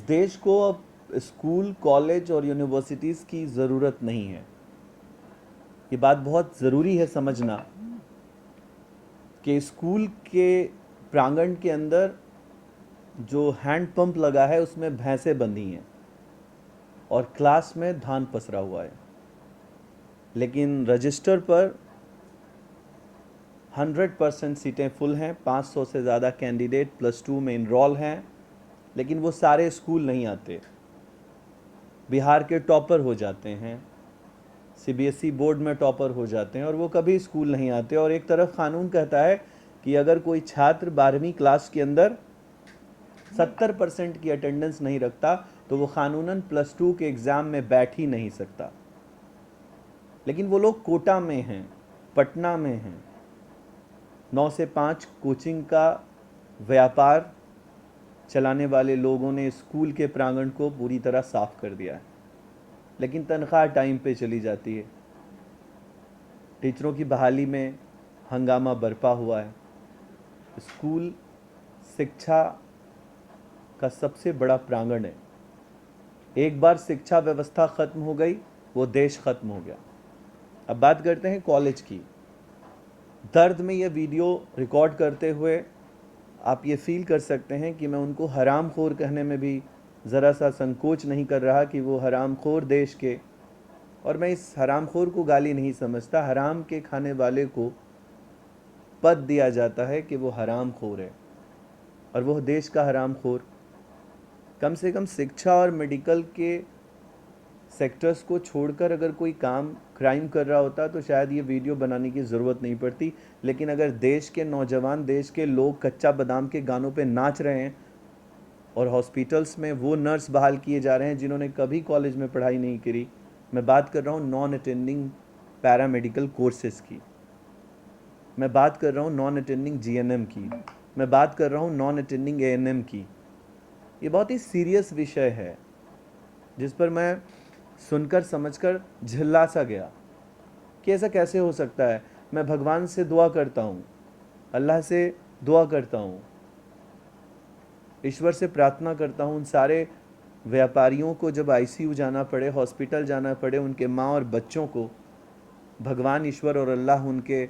देश को अब स्कूल, कॉलेज और यूनिवर्सिटीज़ की ज़रूरत नहीं है। ये बात बहुत ज़रूरी है समझना कि स्कूल के प्रांगण के अंदर जो हैंड पंप लगा है उसमें भैंसें बंधी हैं और क्लास में धान पसरा हुआ है, लेकिन रजिस्टर पर 100% सीटें फुल हैं। 500 से ज़्यादा कैंडिडेट +2 में इनरोल हैं, लेकिन वो सारे स्कूल नहीं आते। बिहार के टॉपर हो जाते हैं, सीबीएसई बोर्ड में टॉपर हो जाते हैं और वो कभी स्कूल नहीं आते। और एक तरफ कानून कहता है कि अगर कोई छात्र 12वीं क्लास के अंदर 70% की अटेंडेंस नहीं रखता तो वो कानूनन +2 के एग्ज़ाम में बैठ ही नहीं सकता। लेकिन वो लोग कोटा में हैं, पटना में हैं। 9 से 5 कोचिंग का व्यापार चलाने वाले लोगों ने स्कूल के प्रांगण को पूरी तरह साफ कर दिया है, लेकिन तनख्वाह टाइम पे चली जाती है। टीचरों की बहाली में हंगामा बरपा हुआ है। स्कूल शिक्षा का सबसे बड़ा प्रांगण है। एक बार शिक्षा व्यवस्था ख़त्म हो गई, वो देश ख़त्म हो गया। अब बात करते हैं कॉलेज की। दर्द में ये वीडियो रिकॉर्ड करते हुए आप ये फील कर सकते हैं कि मैं उनको हरामखोर कहने में भी ज़रा सा संकोच नहीं कर रहा कि वो हरामखोर देश के, और मैं इस हरामखोर को गाली नहीं समझता, हराम के खाने वाले को पद दिया जाता है कि वो हरामखोर है और वो देश का हरामखोर। कम से कम शिक्षा और मेडिकल के सेक्टर्स को छोड़कर अगर कोई क्राइम कर रहा होता तो शायद ये वीडियो बनाने की ज़रूरत नहीं पड़ती। लेकिन अगर देश के नौजवान, देश के लोग कच्चा बादाम के गानों पे नाच रहे हैं और हॉस्पिटल्स में वो नर्स बहाल किए जा रहे हैं जिन्होंने कभी कॉलेज में पढ़ाई नहीं करी, मैं बात कर रहा हूँ नॉन अटेंडिंग पैरामेडिकल कोर्सेज़ की, मैं बात कर रहा हूँ नॉन अटेंडिंग जीएनएम की, मैं बात कर रहा हूँ नॉन अटेंडिंग एएनएम की। ये बहुत ही सीरियस विषय है जिस पर मैं सुनकर समझकर झिल्ला सा गया कि ऐसा कैसे हो सकता है। मैं भगवान से दुआ करता हूँ, अल्लाह से दुआ करता हूँ, ईश्वर से प्रार्थना करता हूँ उन सारे व्यापारियों को जब आईसीयू जाना पड़े, हॉस्पिटल जाना पड़े, उनके माँ और बच्चों को भगवान, ईश्वर और अल्लाह उनके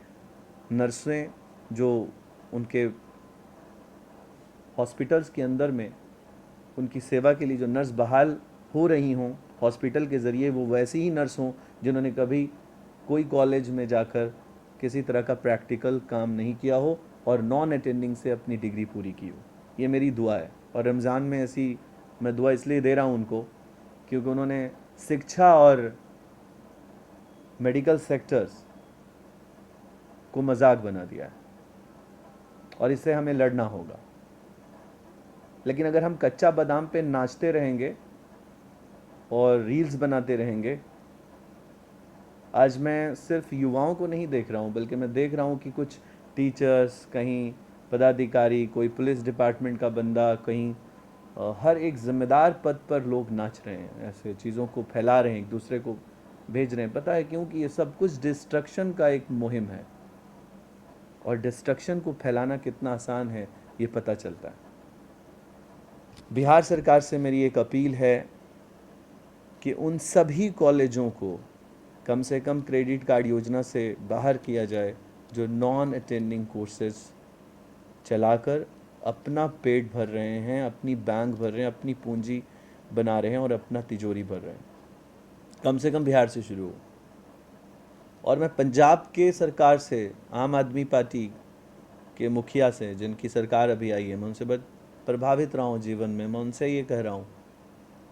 नर्सें जो उनके हॉस्पिटल्स के अंदर में उनकी सेवा के लिए जो नर्स बहाल हो रही हों हॉस्पिटल के ज़रिए, वो वैसी ही नर्स हों जिन्होंने कभी कोई कॉलेज में जाकर किसी तरह का प्रैक्टिकल काम नहीं किया हो और नॉन अटेंडिंग से अपनी डिग्री पूरी की हो। ये मेरी दुआ है और रमज़ान में ऐसी मैं दुआ इसलिए दे रहा हूँ उनको क्योंकि उन्होंने शिक्षा और मेडिकल सेक्टर्स को मजाक बना दिया है और इससे हमें लड़ना होगा। लेकिन अगर हम कच्चा बादाम पे नाचते रहेंगे और रील्स बनाते रहेंगे, आज मैं सिर्फ युवाओं को नहीं देख रहा हूँ बल्कि मैं देख रहा हूँ कि कुछ टीचर्स, कहीं पदाधिकारी, कोई पुलिस डिपार्टमेंट का बंदा, कहीं हर एक ज़िम्मेदार पद पर लोग नाच रहे हैं, ऐसे चीज़ों को फैला रहे हैं, एक दूसरे को भेज रहे हैं। पता है क्योंकि ये सब कुछ डिस्ट्रक्शन का एक मुहिम है और डिस्ट्रक्शन को फैलाना कितना आसान है ये पता चलता है। बिहार सरकार से मेरी एक अपील है कि उन सभी कॉलेजों को कम से कम क्रेडिट कार्ड योजना से बाहर किया जाए जो नॉन अटेंडिंग कोर्सेज चलाकर अपना पेट भर रहे हैं, अपनी बैंक भर रहे हैं, अपनी पूंजी बना रहे हैं और अपना तिजोरी भर रहे हैं। कम से कम बिहार से शुरू हो। और मैं पंजाब के सरकार से, आम आदमी पार्टी के मुखिया से, जिनकी सरकार अभी आई है, मैं उनसे बहुत प्रभावित रहा हूँ जीवन में। मैं उनसे ये कह रहा हूँ,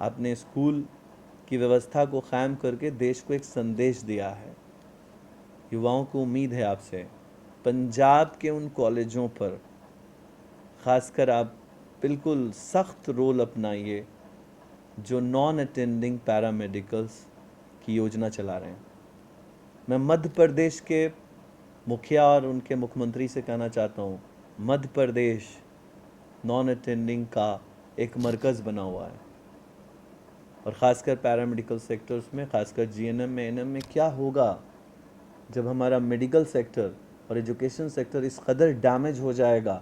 आपने स्कूल की व्यवस्था को कायम करके देश को एक संदेश दिया है। युवाओं को उम्मीद है आपसे, पंजाब के उन कॉलेजों पर ख़ासकर आप बिल्कुल सख्त रोल अपनाइए जो नॉन अटेंडिंग पैरामेडिकल्स की योजना चला रहे हैं। मैं मध्य प्रदेश के मुखिया और उनके मुख्यमंत्री से कहना चाहता हूँ, मध्य प्रदेश नॉन अटेंडिंग का एक मरकज़ बना हुआ है और ख़ासकर पैरामेडिकल सेक्टर्स में, ख़ासकर जीएनएम में, एएनएम में क्या होगा जब हमारा मेडिकल सेक्टर और एजुकेशन सेक्टर इस कदर डैमेज हो जाएगा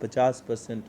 50%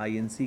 INC